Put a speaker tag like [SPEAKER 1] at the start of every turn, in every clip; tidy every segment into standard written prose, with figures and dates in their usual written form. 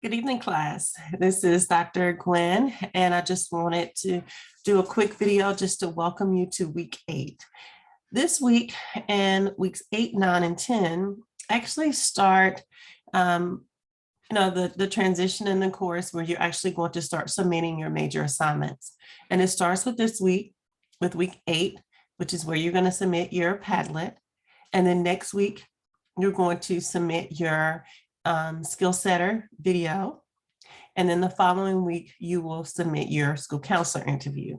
[SPEAKER 1] Good evening, class. This is Dr. Gwen, and I just wanted to do a quick video just to welcome you to week 8. This week and weeks 8, 9, and 10 actually start the transition in the course where you're actually going to start submitting your major assignments. And it starts with this week, with week 8, which is where you're going to submit your Padlet. And then next week, you're going to submit your skill setter video. And then the following week, you will submit your school counselor interview.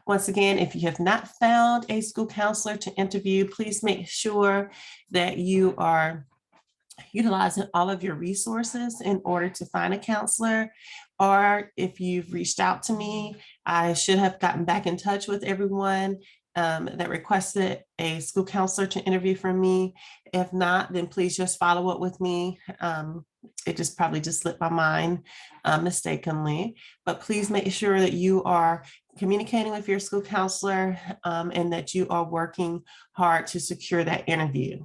[SPEAKER 1] Once again, if you have not found a school counselor to interview, please make sure that you are utilizing all of your resources in order to find a counselor. Or if you've reached out to me, I should have gotten back in touch with everyone that requested a school counselor to interview from me. If not, then please just follow up with me. It just probably just slipped my mind mistakenly, but please make sure that you are communicating with your school counselor and that you are working hard to secure that interview.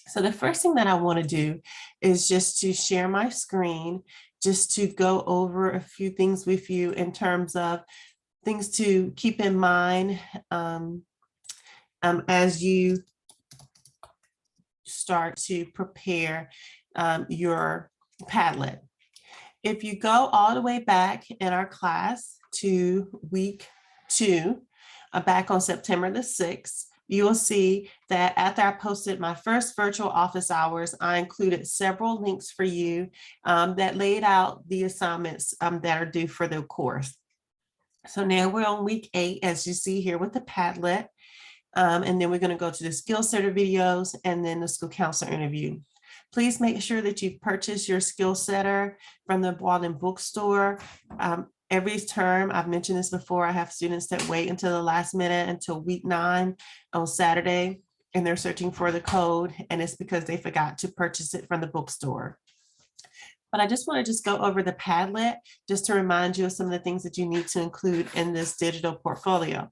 [SPEAKER 1] So the first thing that I want to do is just to share my screen, just to go over a few things with you in terms of things to keep in mind as you start to prepare your Padlet. If you go all the way back in our class to week 2, back on September the 6th, you will see that after I posted my first virtual office hours, I included several links for you that laid out the assignments that are due for the course. So now we're on week 8, as you see here with the Padlet. And then we're going to go to the skill setter videos and then the school counselor interview. Please make sure that you purchase your skill setter from the Walden bookstore. Every term, I've mentioned this before, I have students that wait until the last minute, until week 9 on Saturday, and they're searching for the code, and it's because they forgot to purchase it from the bookstore. But I just want to just go over the Padlet just to remind you of some of the things that you need to include in this digital portfolio.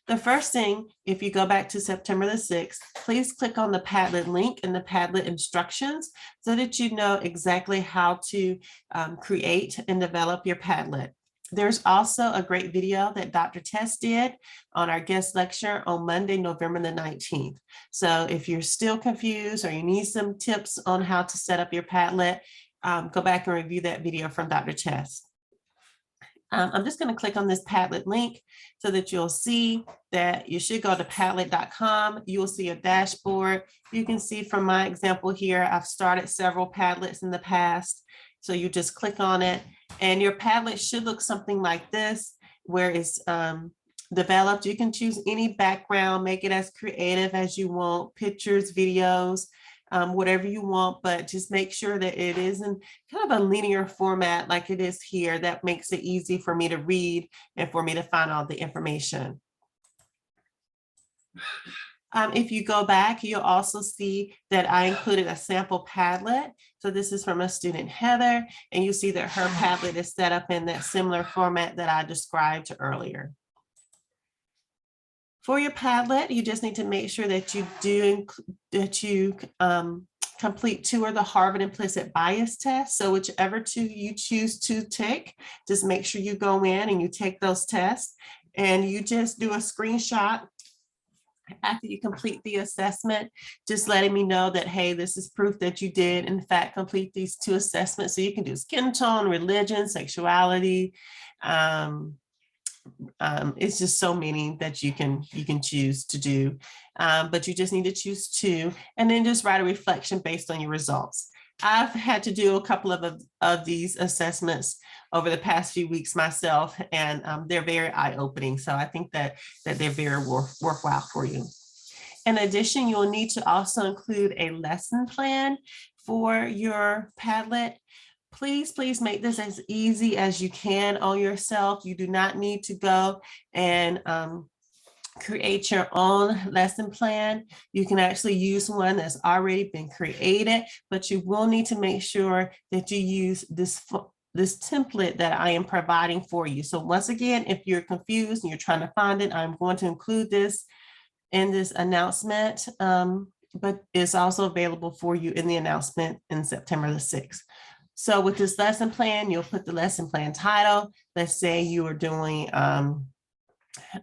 [SPEAKER 1] The first thing, if you go back to September the 6th, please click on the Padlet link and the Padlet instructions so that you know exactly how to create and develop your Padlet. There's also a great video that Dr. Tess did on our guest lecture on Monday, November the 19th. So if you're still confused or you need some tips on how to set up your Padlet, go back and review that video from Dr. Tess. I'm just going to click on this Padlet link so that you'll see that you should go to Padlet.com. You will see a dashboard. You can see from my example here, I've started several Padlets in the past. So you just click on it and your Padlet should look something like this, where it's developed. You can choose any background, make it as creative as you want, pictures, videos, whatever you want, but just make sure that it isn't kind of a linear format like it is here. That makes it easy for me to read and for me to find all the information. If you go back, you'll also see that I included a sample Padlet. So this is from a student, Heather, and you see that her Padlet is set up in that similar format that I described earlier. For your Padlet, you just need to make sure that you complete 2 of the Harvard implicit bias tests. So whichever 2 you choose to take, just make sure you go in and you take those tests and you just do a screenshot after you complete the assessment, just letting me know that, hey, this is proof that you did in fact complete these 2 assessments. So you can do skin tone, religion, sexuality. It's just so many that you can choose to do, but you just need to choose 2 and then just write a reflection based on your results. I've had to do a couple of these assessments over the past few weeks myself, and they're very eye-opening. So I think that they're very worthwhile for you. In addition, you will need to also include a lesson plan for your Padlet. Please make this as easy as you can on yourself. You do not need to go and create your own lesson plan. You can actually use one that's already been created, but you will need to make sure that you use this template that I am providing for you. So once again, if you're confused and you're trying to find it, I'm going to include this in this announcement, but it's also available for you in the announcement in September the 6th. So with this lesson plan, you'll put the lesson plan title. Let's say you are doing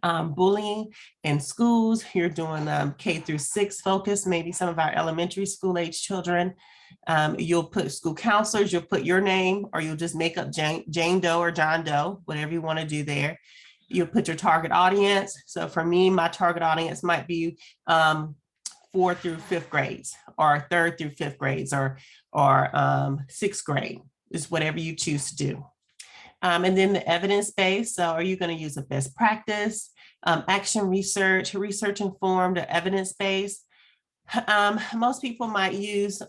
[SPEAKER 1] bullying in schools. You're doing K-6 focus, maybe some of our elementary school age children. You'll put school counselors, you'll put your name, or you'll just make up Jane Doe or John Doe, whatever you want to do there. You'll put your target audience. So for me, my target audience might be 4th through 5th grades, or 3rd through 5th grades, or 6th grade, is whatever you choose to do. And then the evidence base. So are you going to use a best practice, action research, research informed, or evidence based? Most people might use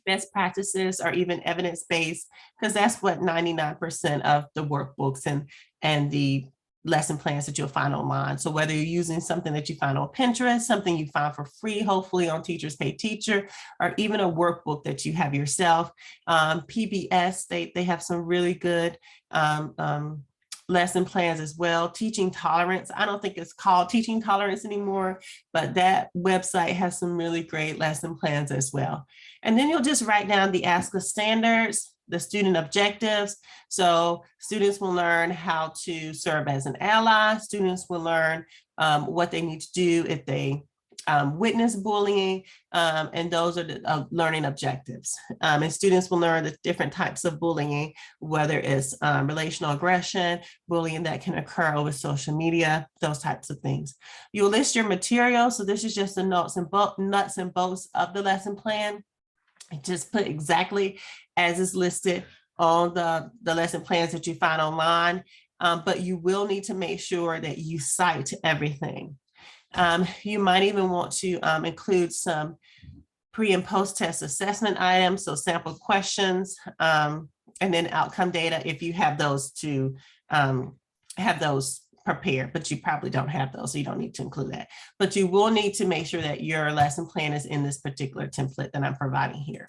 [SPEAKER 1] best practices or even evidence based, because that's what 99% of the workbooks and the lesson plans that you'll find online. So whether you're using something that you find on Pinterest, something you find for free, hopefully on Teachers Pay Teacher, or even a workbook that you have yourself, PBS, they have some really good lesson plans as well. Teaching Tolerance, I don't think it's called Teaching Tolerance anymore, but that website has some really great lesson plans as well. And then you'll just write down the ASCA standards, the student objectives. So students will learn how to serve as an ally. Students will learn what they need to do if they witness bullying, and those are the learning objectives. And students will learn the different types of bullying, whether it's relational aggression, bullying that can occur over social media, those types of things. You'll list your material. So this is just the nuts and bolts of the lesson plan. Just put exactly as is listed on the lesson plans that you find online, but you will need to make sure that you cite everything. You might even want to include some pre and post test assessment items, so sample questions, and then outcome data if you have those to have those prepared, but you probably don't have those, so you don't need to include that. But you will need to make sure that your lesson plan is in this particular template that I'm providing here.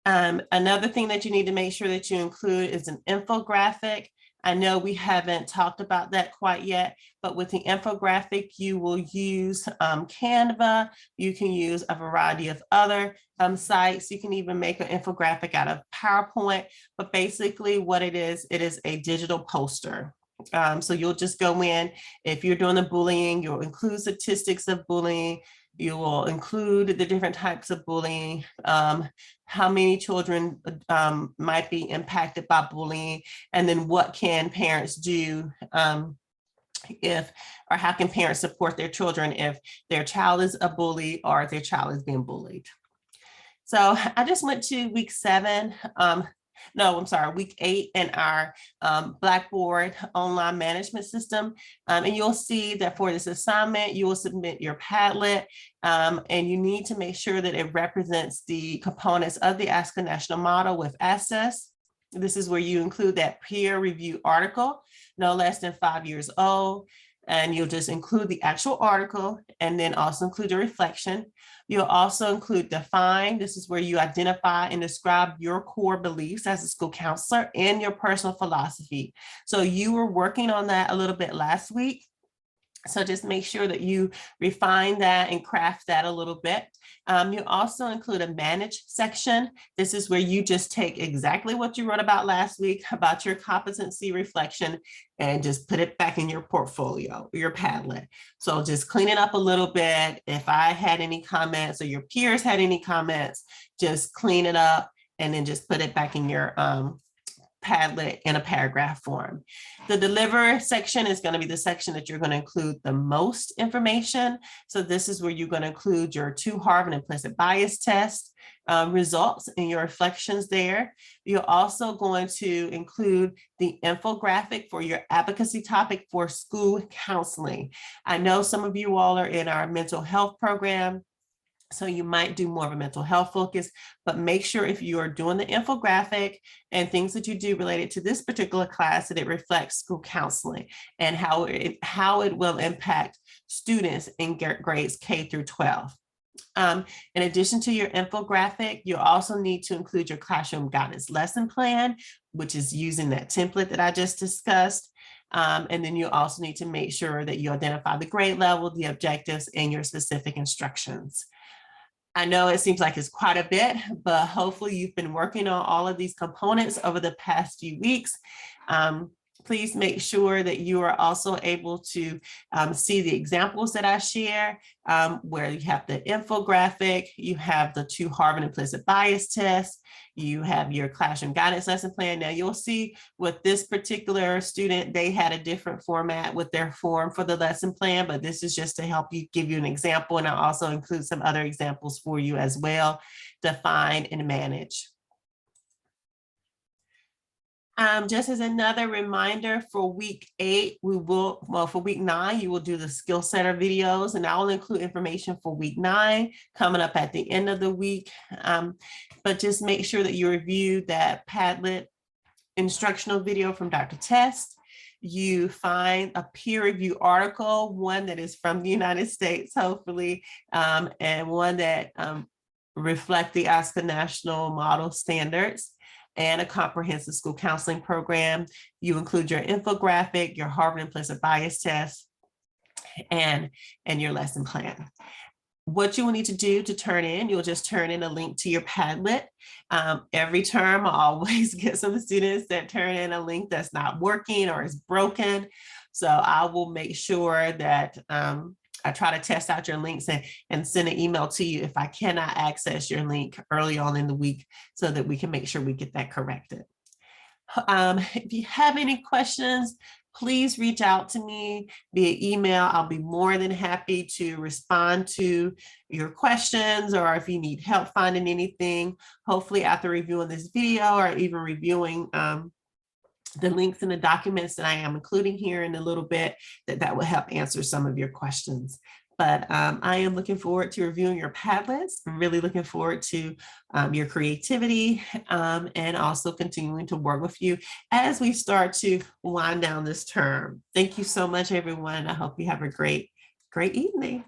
[SPEAKER 1] Another thing that you need to make sure that you include is an infographic. I know we haven't talked about that quite yet, but with the infographic, you will use Canva. You can use a variety of other sites. You can even make an infographic out of PowerPoint, but basically what it is a digital poster. So you'll just go in, if you're doing the bullying, you'll include statistics of bullying. You will include the different types of bullying, how many children might be impacted by bullying, and then what can parents do or how can parents support their children if their child is a bully or if their child is being bullied. So I just went to week 7. Week 8 in our Blackboard online management system. And you'll see that for this assignment, you will submit your Padlet, and you need to make sure that it represents the components of the ASCA National Model with access. This is where you include that peer review article, no less than 5 years old. And you'll just include the actual article and then also include a reflection. You'll also include define. This is where you identify and describe your core beliefs as a school counselor and your personal philosophy. So you were working on that a little bit last week. So just make sure that you refine that and craft that a little bit. You also include a manage section. This is where you just take exactly what you wrote about last week about your competency reflection and just put it back in your portfolio, your Padlet. So just clean it up a little bit. If I had any comments or your peers had any comments, just clean it up and then just put it back in your Padlet in a paragraph form. The deliver section is going to be the section that you're going to include the most information. So this is where you're going to include your 2 Harvard implicit bias test results and your reflections there. You're also going to include the infographic for your advocacy topic for school counseling. I know some of you all are in our mental health program, so you might do more of a mental health focus, but make sure if you are doing the infographic and things that you do related to this particular class, that it reflects school counseling and how it will impact students in grades K through 12. In addition to your infographic, you also need to include your classroom guidance lesson plan, which is using that template that I just discussed. And then you also need to make sure that you identify the grade level, the objectives, and your specific instructions. I know it seems like it's quite a bit, but hopefully you've been working on all of these components over the past few weeks. Please make sure that you are also able to see the examples that I share, where you have the infographic, you have the 2 Harvard implicit bias tests, you have your classroom guidance lesson plan. Now you'll see with this particular student, they had a different format with their form for the lesson plan, but this is just to help you, give you an example, and I'll also include some other examples for you as well to find and manage. Just as another reminder, for week 8, for week 9, you will do the skill center videos, and I will include information for week 9 coming up at the end of the week. But just make sure that you review that Padlet instructional video from Dr. Test. You find a peer review article, one that is from the United States, hopefully, and one that reflect the ASCA national model standards, and a comprehensive school counseling program. You include your infographic, your Harvard implicit bias test, and your lesson plan. What you will need to do to turn in, you'll just turn in a link to your Padlet. Every term, I always get some students that turn in a link that's not working or is broken. So I will make sure that I try to test out your links and send an email to you if I cannot access your link early on in the week, so that we can make sure we get that corrected. If you have any questions, please reach out to me via email. I'll be more than happy to respond to your questions, or if you need help finding anything, hopefully after reviewing this video or even reviewing the links and the documents that I am including here in a little bit, that will help answer some of your questions. But I am looking forward to reviewing your Padlets. I'm really looking forward to your creativity, and also continuing to work with you as we start to wind down this term. Thank you so much, everyone. I hope you have a great evening.